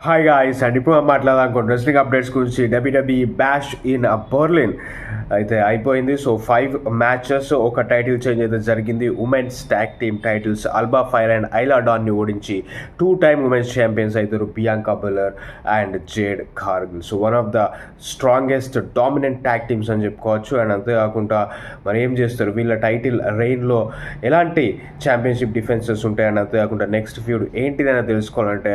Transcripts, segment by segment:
Hi guys and ఇప్పుడు మనం మాట్లాడాలనుకోండి రెస్లింగ్ అప్డేట్స్ గురించి డబ్ల్యూడబ్ల్యూఈ బ్యాష్ ఇన్ బర్లిన్ అయితే అయిపోయింది. సో 5 మ్యాచెస్, ఒక టైటిల్ చేంజ్ అయితే జరిగింది. Women's tag team titles Alba Fyre and Isla డాన్ని ఓడించి 2 టైమ్ ఉమెన్స్ ఛాంపియన్స్ అవుతారు Bianca Belair and Jade Cargill. So one of the strongest dominant tag teams అని చెప్పుకోవచ్చు. అండ్ అంతేకాకుండా మరి ఏం చేస్తారు వీళ్ళ టైటిల్ రెయిన్లో ఎలాంటి ఛాంపియన్షిప్ డిఫెన్సెస్ ఉంటాయని అంతేకాకుండా నెక్స్ట్ ఫ్యూడ్ ఏంటిదని తెలుసుకోవాలంటే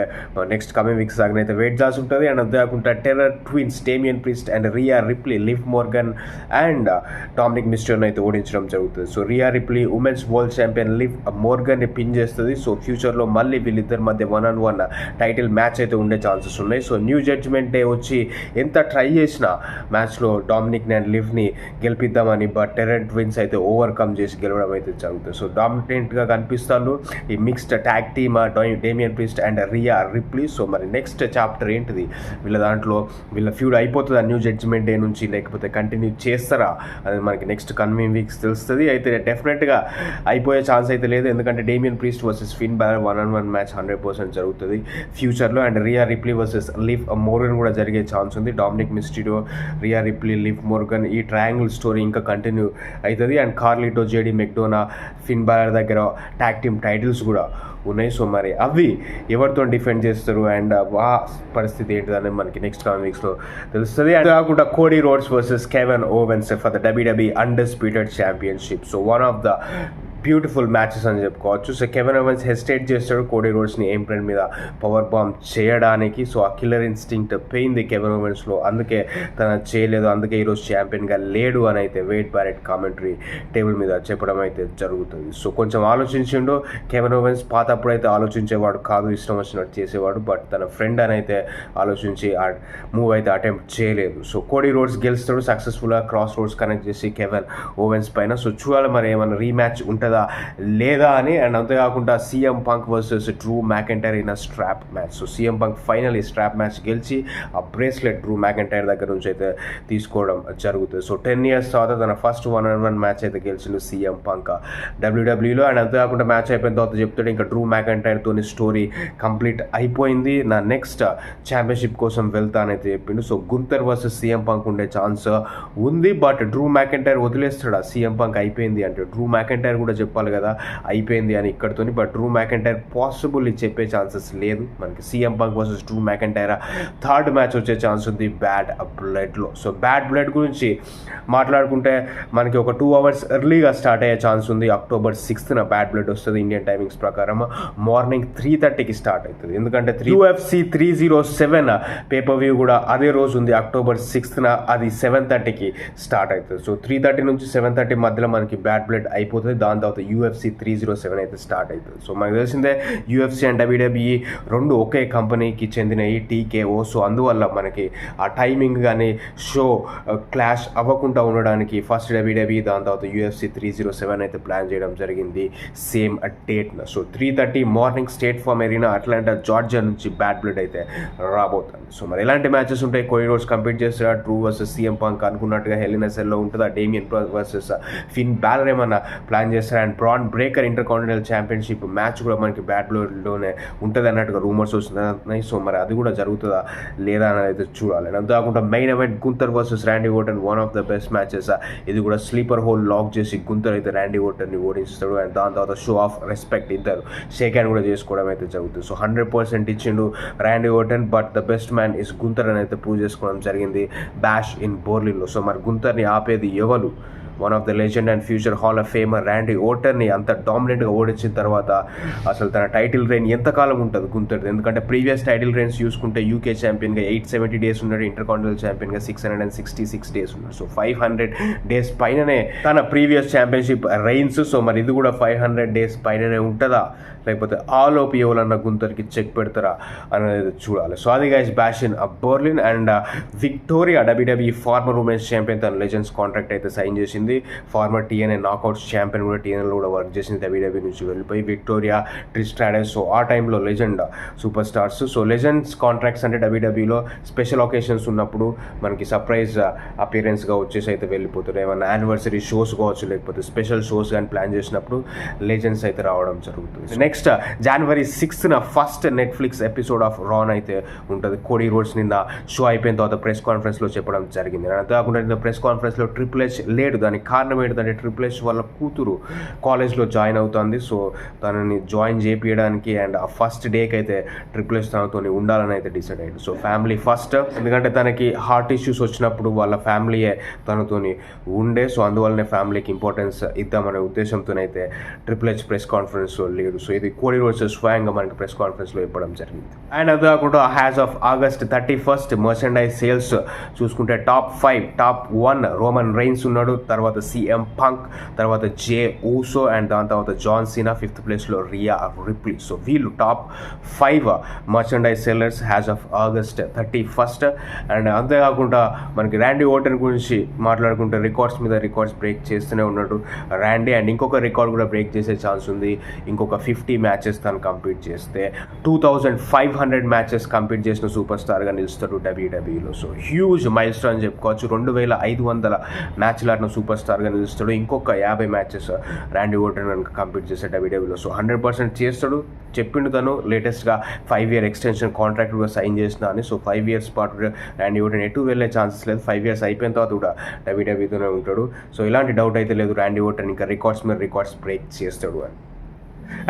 నెక్స్ట్ కమింగ్ వీక్స్ దాకా అయితే వెయిట్ చేసి ఉంటుంది. అండ్ అంతేకాకుండా Terror Twins Damian Priest and Rhea Ripley, Liv Morgan and Dominik మిస్టర్ని అయితే ఓడించడం జరుగుతుంది. So Rhea Ripley women's world champion Liv మోర్గన్ని పిన్ చేస్తుంది. సో ఫ్యూచర్లో మళ్ళీ వీళ్ళిద్దరి మధ్య 1-on-1 టైటిల్ మ్యాచ్ అయితే ఉండే ఛాన్సెస్ ఉన్నాయి. సో న్యూ జడ్జ్మెంట్ డే వచ్చి ఎంత ట్రై చేసినా మ్యాచ్లో డామినిక్ని అండ్ లివ్ని గెలిపిద్దామని బట్ టెర్రర్ ట్విన్స్ అయితే ఓవర్కమ్ చేసి గెలవడం అయితే జరుగుతుంది. సో డామినెంట్గా కనిపిస్తారు ఈ mixed tag team Damian Priest and Rhea Ripley. So మరి నెక్స్ట్ చాప్టర్ ఏంటిది వీళ్ళ దాంట్లో, వీళ్ళ ఫ్యూడ్ అయిపోతుందా న్యూ జడ్జ్మెంట్ డే నుంచి లేకపోతే కంటిన్యూ చేస్తారా అనేది మనకి నెక్స్ట్ కమింగ్ వీక్స్ తెలుస్తుంది. అయితే డెఫినెట్గా అయిపోయే ఛాన్స్ అయితే లేదు, ఎందుకంటే Damian Priest versus Finn Balor 1-on-1 match 100% జరుగుతుంది ఫ్యూచర్లో. And Rhea Ripley versus Liv Morgan కూడా జరిగే ఛాన్స్ ఉంది. Dominik Mysterio, Rhea Ripley, Liv Morgan ఈ ట్రయాంగిల్ స్టోరీ ఇంకా కంటిన్యూ అవుతుంది. And Carlito, JD McDonagh, Finn Balor దగ్గర ట్యాగ్ టీమ్ టైటిల్స్ కూడా ఉన్నాయి. సో మరి అవి ఎవరితో డిఫెండ్ చేస్తారు అండ్ ఆ పరిస్థితి ఏంటిదని మనకి నెక్స్ట్ కమింగ్ వీక్స్లో తెలుస్తుంది. అండ్ కాకుండా Cody Rhodes versus Kevin Owens for the WWE undisputed championship. So one of the beautiful matches అని చెప్పుకోవచ్చు. సో కెవెన్ ఓవెన్స్ హెసిటేట్ చేస్తాడు కోడీ రోడ్స్ని ఏప్రిల్ మీద పవర్ బాంబ్ చేయడానికి. సో ఆ కిల్లర్ ఇన్స్టింక్ట్ పోయింది కెవెన్ ఓవెన్స్లో, అందుకే తన చేయలేదు, అందుకే ఈరోజు ఛాంపియన్గా లేడు అని అయితే వేడ్ బ్యారెట్ కామెంటరీ టేబుల్ మీద చెప్పడం అయితే జరుగుతుంది. సో కొంచెం ఆలోచించిండు కెవెన్ ఓవెన్స్, పాతప్పుడు అయితే ఆలోచించేవాడు కాదు, ఇష్టం వచ్చినట్టు చేసేవాడు. బట్ తన ఫ్రెండ్ అని అయితే ఆలోచించి ఆ మూవ్ అయితే అటెంప్ట్ చేయలేదు. సో కోడీ రోడ్స్ గెలుస్తాడు సక్సెస్ఫుల్గా, క్రాస్ రోడ్స్ కనెక్ట్ చేసి కెవెన్ ఓవెన్స్ పైన. సో చూడాలి మరి ఏమైనా రీమ్యాచ్ ఉంటుందా లేదా అని. అండ్ అంతేకాకుండా CM Punk versus Drew McIntyre in strap match. So CM punk final ఈ స్ట్రాప్ మ్యాచ్ గెలిచి ఆ బ్రేస్లెట్ డ్రూ మ్యాకెంటైర్ దగ్గర నుంచి అయితే తీసుకోవడం జరుగుతుంది. సో 10 years తర్వాత తన ఫస్ట్ 1-on-1 మ్యాచ్ అయితే గెలిచిండు సీఎం పంక్ డబ్ల్యూడబ్ల్యూలో. అండ్ అంతేకాకుండా మ్యాచ్ అయిపోయిన తర్వాత చెప్తాడు ఇంకా డ్రూ మ్యాకెంటైర్తో స్టోరీ కంప్లీట్ అయిపోయింది, నా నెక్స్ట్ ఛాంపియన్షిప్ కోసం వెళ్తానైతే చెప్పిండు. So Gunther versus CM Punk ఉండే ఛాన్స్ ఉంది, బట్ డ్రూ మ్యాకెంటైర్ వదిలేస్తాడా సీఎం పంక్ అయిపోయింది అంటే? డ్రూ మ్యాకెంటైర్ కూడా చెప్పాలి కదా అయిపోయింది అని ఇక్కడితోని. బట్ డ్రూ మ్యాకెంటైర్ పాసిబుల్ చెప్పే ఛాన్సెస్ లేదు మనకి. CM Punk versus Drew McIntyre third match వచ్చే ఛాన్స్ ఉంది బ్యాడ్ బ్లడ్లో. సో బ్యాడ్ బ్లడ్ గురించి మాట్లాడుకుంటే మనకి ఒక 2 hours ఎర్లీగా స్టార్ట్ అయ్యే ఛాన్స్ ఉంది. October 6th బ్యాడ్ బ్లడ్ వస్తుంది ఇండియన్ టైమింగ్స్ ప్రకారం. మార్నింగ్ 3:30కి స్టార్ట్ అవుతుంది, ఎందుకంటే UFC 307 పేపర్ వ్యూ కూడా అదే రోజు ఉంది October 6th, అది 7:30కి స్టార్ట్ అవుతుంది. సో 3:30 నుంచి 7:30 మధ్యలో మనకి బ్యాడ్ బ్లడ్ అయిపోతుంది. దాని తర్వాత UFC 307 అయితే స్టార్ట్ అవుతుంది. సో మనకు తెలిసిందే UFC అండ్ డబ్ల్యూడబ్ల్యూఈ రెండు ఒకే కంపెనీకి చెందినవి, TKO. సో అందువల్ల మనకి ఆ టైమింగ్ కానీ షో క్లాష్ అవ్వకుండా ఉండడానికి ఫస్ట్ డబ్ల్యూడబ్ల్యూఈ దాని తర్వాత UFC 307 అయితే ప్లాన్ చేయడం జరిగింది సేమ్ డేట్న. So 3:30 morning state farm arena Atlanta Georgia నుంచి బ్యాడ్ బ్లడ్ అయితే రాబోతుంది. సో మరి ఎలాంటి మ్యాచెస్ ఉంటాయి? కోడీ రోడ్స్ కంప్లీట్ చేస్తారా? డ్రూ వర్సెస్ సీఎం పంక్ అనుకున్నట్టుగా హెల్ ఇన్ ఎ సెల్లో ఉంటుందా? డేమియన్ వర్సెస్ ఫిన్ బ్యాలర్ ఏమన్నా ప్లాన్ చేస్తారు? And bran breaker intercontinental championship match కూడా మనకి బ్యాడ్ బ్లడ్లోనే ఉంటుంది అన్నట్టుగా రూమర్స్ వస్తున్నాయి. సో మరి అది కూడా జరుగుతుందా లేదా అనేది అయితే చూడాలి. అంతేకాకుండా main event Gunther versus Randy Orton, one of the best matches. ఇది కూడా స్లీపర్ హోల్ లాక్ చేసి గుంతర్ అయితే ర్యాండీ ఓర్టన్ని ఓడిస్తాడు. అండ్ దాని తర్వాత షో ఆఫ్ రెస్పెక్ట్ ఇద్దరు షేక్ హ్యాండ్ కూడా చేసుకోవడం అయితే జరుగుతుంది. సో 100% ఇచ్చిండు Randy Orton, but the best man is Gunther అని అయితే ప్రూవ్ చేసుకోవడం జరిగింది బ్యాష్ ఇన్ బోర్లిన్లో. సో మరి గుంతర్ని ఆపేది ఎవరు? One of the legend and future hall of famer Randy ఓర్టన్ని అంత డామినెంట్గా ఓడించిన తర్వాత అసలు తన టైటిల్ రెయిన్ ఎంతకాలం ఉంటుంది గుంతర్ది? ఎందుకంటే ప్రీవియస్ టైటిల్ రెయిన్స్ చూసుకుంటే యూకే ఛాంపియన్గా 870 days ఉన్నాడు, ఇంటర్కాంటినెంటల్ ఛాంపియన్గా 666 days ఉన్నాడు. సో 500 days పైననే తన ప్రీవియస్ ఛాంపియన్షిప్ రెయిన్స్. సో మరి ఇది కూడా 500 days పైననే ఉంటుందా లేకపోతే ఆలోపు ఎవరన్నా గుంతర్కి చెక్ పెడతారా అనేది చూడాలి. సో అది guys bash in Berlin. And Victoria WWE former women's champion తన లెజెండ్స్ కాంట్రాక్ట్ అయితే సైన్ చేసింది. వచ్చింది. ఫార్మర్ TNA నాకౌట్స్ ఛాంపియన్ కూడా TNAలో కూడా వర్క్ చేసింది, WWE నుంచి వెళ్ళిపోయి. విక్టోరియా ట్రిస్ట్రాడస్, సో ఆ టైంలో legend super stars. So legends contracts అంటే WWEలో స్పెషల్ ఒకేషన్స్ ఉన్నప్పుడు మనకి సర్ప్రైజ్ అపియరెన్స్గా వచ్చేసి అయితే వెళ్ళిపోతారు. ఏమైనా యానివర్సరీ షోస్ కావచ్చు, లేకపోతే స్పెషల్ షోస్ కానీ ప్లాన్ చేసినప్పుడు లెజెండ్స్ అయితే రావడం జరుగుతుంది. Next January 6th first Netflix episode of రాన్ అయితే ఉంటుంది. కోడీ రోడ్స్ నిన్న షో అయిపోయిన తర్వాత ప్రెస్ కాన్ఫరెన్స్లో చెప్పడం జరిగింది. అంతేకాకుండా నిన్న ప్రెస్ కాన్ఫరెన్స్లో ట్రిపుల్ హెచ్ లేడు. దానికి కారణం ఏంటంటే ట్రిపుల్ హెచ్ వాళ్ళ కూతురు కాలేజ్లో జాయిన్ అవుతుంది. సో తనని జాయిన్ చేయించడానికి అండ్ ఆ ఫస్ట్ డేకి అయితే ట్రిపుల్ హెచ్ తనతో ఉండాలని అయితే డిసైడ్ అయ్యాడు. సో ఫ్యామిలీ ఫస్ట్, ఎందుకంటే తనకి హార్ట్ ఇష్యూస్ వచ్చినప్పుడు వాళ్ళ ఫ్యామిలీయే తనతో ఉండే. సో అందువల్లనే ఫ్యామిలీకి ఇంపార్టెన్స్ ఇద్దామనే ఉద్దేశంతోనైతే ట్రిపుల్ హెచ్ ప్రెస్ కాన్ఫరెన్స్లో లేడు. సో ఇది కోడీ రోడ్స్ స్వయంగా మనకి ప్రెస్ కాన్ఫరెన్స్లో ఇవ్వడం జరిగింది. అండ్ అది కాకుండా as of August 31 merchandise sales చూసుకుంటే టాప్ 1 రోమన్ రైన్స్ ఉన్నాడు, తర్వాత CM పంక్, తర్వాత జే ఊసో అండ్ దాని తర్వాత జాన్ సీనా, 5th ప్లేస్లో రియా రిప్లీ. సో వీళ్ళు top 5 merchandise sellers as of August 31. And అంతేకాకుండా మనకి ర్యాండీ ఓర్టన్ గురించి మాట్లాడుకుంటే రికార్డ్స్ మీద రికార్డ్స్ బ్రేక్ చేస్తూనే ఉన్నాడు ర్యాండీ. అండ్ ఇంకొక రికార్డ్ కూడా బ్రేక్ చేసే ఛాన్స్ ఉంది. ఇంకొక 50 మ్యాచెస్ తను కంప్లీట్ చేస్తే 2500 మ్యాచెస్ కంప్లీట్ చేసిన సూపర్ స్టార్గా నిలుస్తాడు WWEలో. సో హ్యూజ్ మైల్ స్టోన్ అని చెప్పుకోవచ్చు. 2500 మ్యాచ్లు ఆడిన సూపర్ స్టార్గా నిలుస్తాడు. ఇంకొక 50 మ్యాచెస్ ర్యాండీ ఓర్టన్ కనుక కంప్లీట్ చేస్తే WWEలో. సో 100% చేస్తాడు. చెప్పిండు తను లేటెస్ట్గా 5 year ఎక్స్టెన్షన్ కాంట్రాక్ట్ కూడా సైన్ చేసిన అని. సో 5 years పాటు ర్యాండీ ఓర్టన్ ఎటు వెళ్ళే ఛాన్సెస్ లేదు. 5 years అయిపోయిన తర్వాత కూడా WWEతోనే ఉంటాడు. సో ఇలాంటి డౌట్ అయితే లేదు, ర్యాండీ ఓర్టన్ ఇంకా రికార్డ్స్ మీద రికార్డ్స్ బ్రేక్ చేస్తాడు అని.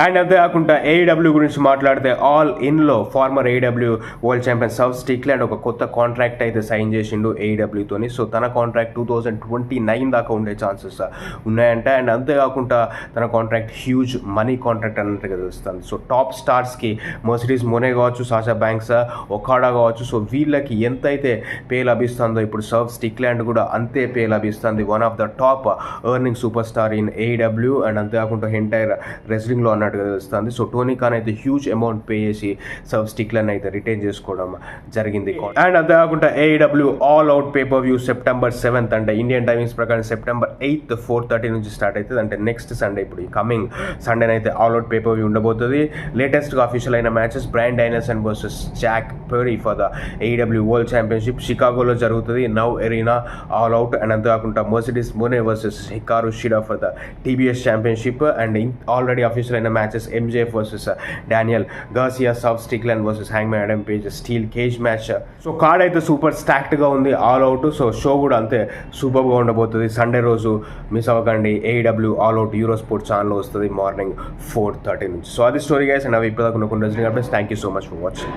అండ్ అంతేకాకుండా AEW గురించి మాట్లాడితే ఆల్ ఇన్లో ఫార్మర్ AEW వరల్డ్ ఛాంపియన్ సౌత్ స్టిక్లాండ్ ఒక కొత్త కాంట్రాక్ట్ అయితే సైన్ చేసిండు AEWతోని. సో తన కాంట్రాక్ట్ 2029 దాకా ఉండే ఛాన్సెస్ ఉన్నాయంట. అండ్ అంతేకాకుండా తన కాంట్రాక్ట్ హ్యూజ్ మనీ కాంట్రాక్ట్ అన్నట్టుగా తెలుస్తుంది. సో టాప్ స్టార్స్కి మర్సిడీస్ మోనే కావచ్చు, సాషా బ్యాంక్స్, ఒకాడా కావచ్చు, సో వీళ్ళకి ఎంతైతే పే లభిస్తుందో ఇప్పుడు సౌత్ స్టిక్లాండ్ కూడా అంతే పే లభిస్తుంది. One of the top earning super star in AEW. And అంతేకాకుండా ఎంటైర్ రెస్లింగ్లో అన్నట్టుగా తెలుస్తుంది. సో టోనీ ఖాన్ అయితే హ్యూజ్ అమౌంట్ పే చేసి సౌత్ స్టిక్లాండ్ అయితే రిటైన్ చేసుకోవడం జరిగింది. అండ్ అంతేకాకుండా AEW all out pay per view September 7th అంటే ఇండియన్ టైమింగ్స్ ప్రకారం September 8th 4:30 నుంచి స్టార్ట్ అవుతుంది. అంటే నెక్స్ట్ సండే, ఇప్పుడు ఈ కమింగ్ సండేనైతే అయితే ఆల్ అవుట్ పేపర్ వ్యూ ఉండబోతుంది. లేటెస్ట్గా అఫీషియల్ అయిన matches Bryan Danielson versus Jack Perry for the AEW world championship షికాగోలో జరుగుతుంది. Now arena all out. And అంతేకాకుండా Mercedes Mone versus Hikaru Shida for the TBS championship. And already official అయిన matches MJF versus Daniel Garcia, సౌత్ Strickland versus Hangman Adam Page steel cage match. So card అయితే super స్టాక్డ్గా ఉంది, all out. So show కూడా అంతే సూపర్గా ఉండబోతుంది. Sunday రోజు మిస్ అవ్వకండి. AEW all out euro sports ఛానల్లో వస్తుంది మార్నింగ్ 4:30 నుంచి. సో అది స్టోరీ గైస్. అండ్ అవి ఇప్పుడు కొన్ని రోజులు కాబట్టి thank you so much for watching.